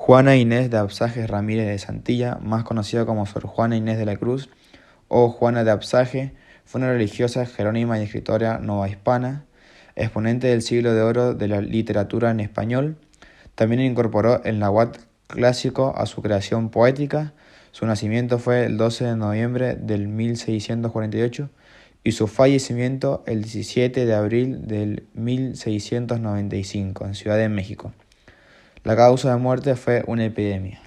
Juana Inés de Absages Ramírez de Santilla, más conocida como Sor Juana Inés de la Cruz o Juana de Absages, fue una religiosa jerónima y escritora novohispana, exponente del siglo de oro de la literatura en español. También incorporó el náhuatl clásico a su creación poética. Su nacimiento fue el 12 de noviembre del 1648 y su fallecimiento el 17 de abril del 1695 en Ciudad de México. La causa de muerte fue una epidemia.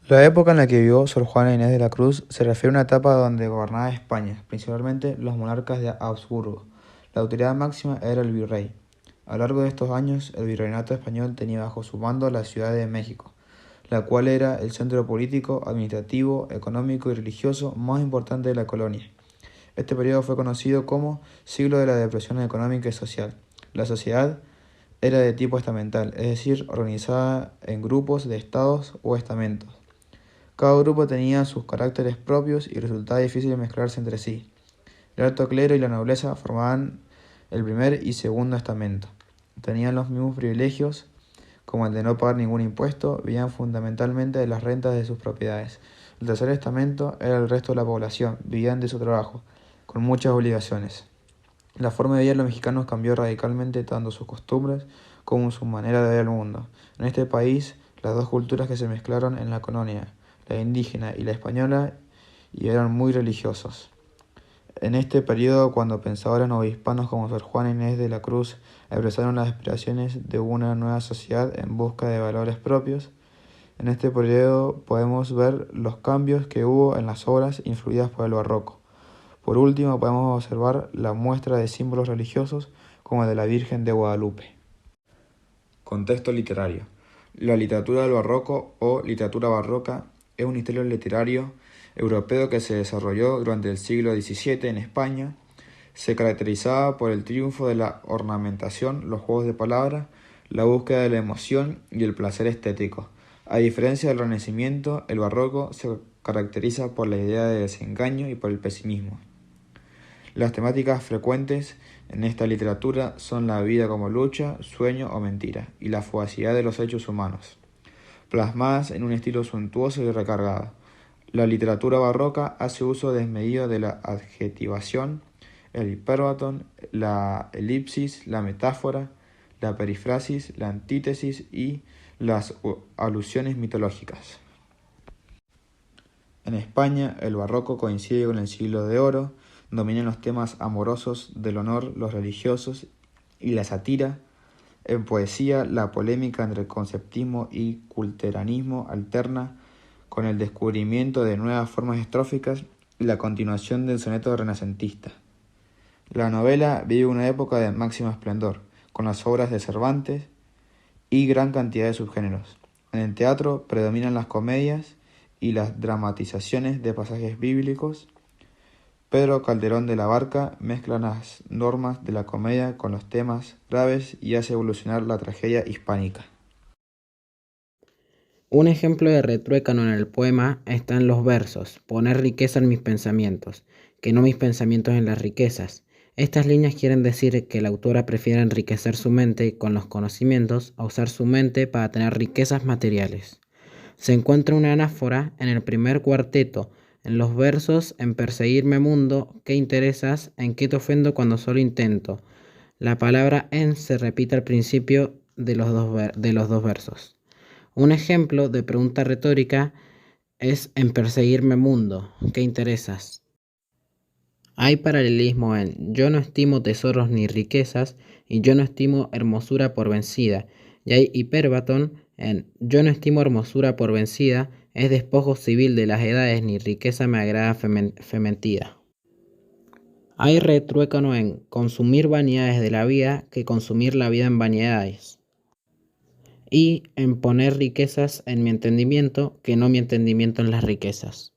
La época en la que vivió Sor Juana Inés de la Cruz se refiere a una etapa donde gobernaba España, principalmente los monarcas de Habsburgo. La autoridad máxima era el virrey. A lo largo de estos años, el virreinato español tenía bajo su mando la Ciudad de México, la cual era el centro político, administrativo, económico y religioso más importante de la colonia. Este periodo fue conocido como siglo de la depresión económica y social. La sociedad era de tipo estamental, es decir, organizada en grupos de estados o estamentos. Cada grupo tenía sus caracteres propios y resultaba difícil mezclarse entre sí. El alto clero y la nobleza formaban el primer y segundo estamento. Tenían los mismos privilegios, como el de no pagar ningún impuesto, vivían fundamentalmente de las rentas de sus propiedades. El tercer estamento era el resto de la población, vivían de su trabajo, con muchas obligaciones. La forma de vida de los mexicanos cambió radicalmente tanto sus costumbres como su manera de ver el mundo. En este país, las dos culturas que se mezclaron en la colonia, la indígena y la española, y eran muy religiosos. En este periodo, cuando pensadores novohispanos como Sor Juana Inés de la Cruz expresaron las aspiraciones de una nueva sociedad en busca de valores propios, en este periodo podemos ver los cambios que hubo en las obras influidas por el barroco. Por último, podemos observar la muestra de símbolos religiosos como el de la Virgen de Guadalupe. Contexto literario. La literatura del barroco o literatura barroca es un estilo literario europeo que se desarrolló durante el siglo XVII en España. Se caracterizaba por el triunfo de la ornamentación, los juegos de palabras, la búsqueda de la emoción y el placer estético. A diferencia del Renacimiento, el barroco se caracteriza por la idea de desengaño y por el pesimismo. Las temáticas frecuentes en esta literatura son la vida como lucha, sueño o mentira, y la fugacidad de los hechos humanos, plasmadas en un estilo suntuoso y recargado. La literatura barroca hace uso desmedido de la adjetivación, el hipérbaton, la elipsis, la metáfora, la perífrasis, la antítesis y las alusiones mitológicas. En España, el barroco coincide con el siglo de oro. Dominan los temas amorosos, del honor, los religiosos y la sátira. En poesía, la polémica entre conceptismo y culteranismo alterna con el descubrimiento de nuevas formas estróficas y la continuación del soneto renacentista. La novela vive una época de máximo esplendor, con las obras de Cervantes y gran cantidad de subgéneros. En el teatro predominan las comedias y las dramatizaciones de pasajes bíblicos. Pedro Calderón de la Barca mezcla las normas de la comedia con los temas graves y hace evolucionar la tragedia hispánica. Un ejemplo de retruécano en el poema está en los versos: poner riqueza en mis pensamientos, que no mis pensamientos en las riquezas. Estas líneas quieren decir que la autora prefiere enriquecer su mente con los conocimientos a usar su mente para tener riquezas materiales. Se encuentra una anáfora en el primer cuarteto, en los versos: en perseguirme mundo, ¿qué interesas? ¿En qué te ofendo cuando solo intento? La palabra en se repite al principio de los dos versos. Un ejemplo de pregunta retórica es: en perseguirme mundo, ¿qué interesas? Hay paralelismo en yo no estimo tesoros ni riquezas y yo no estimo hermosura por vencida, y hay hipérbaton en yo no estimo hermosura por vencida, es despojo civil de las edades, ni riqueza me agrada fementida. Hay retruécano en consumir vanidades de la vida que consumir la vida en vanidades, y en poner riquezas en mi entendimiento que no mi entendimiento en las riquezas.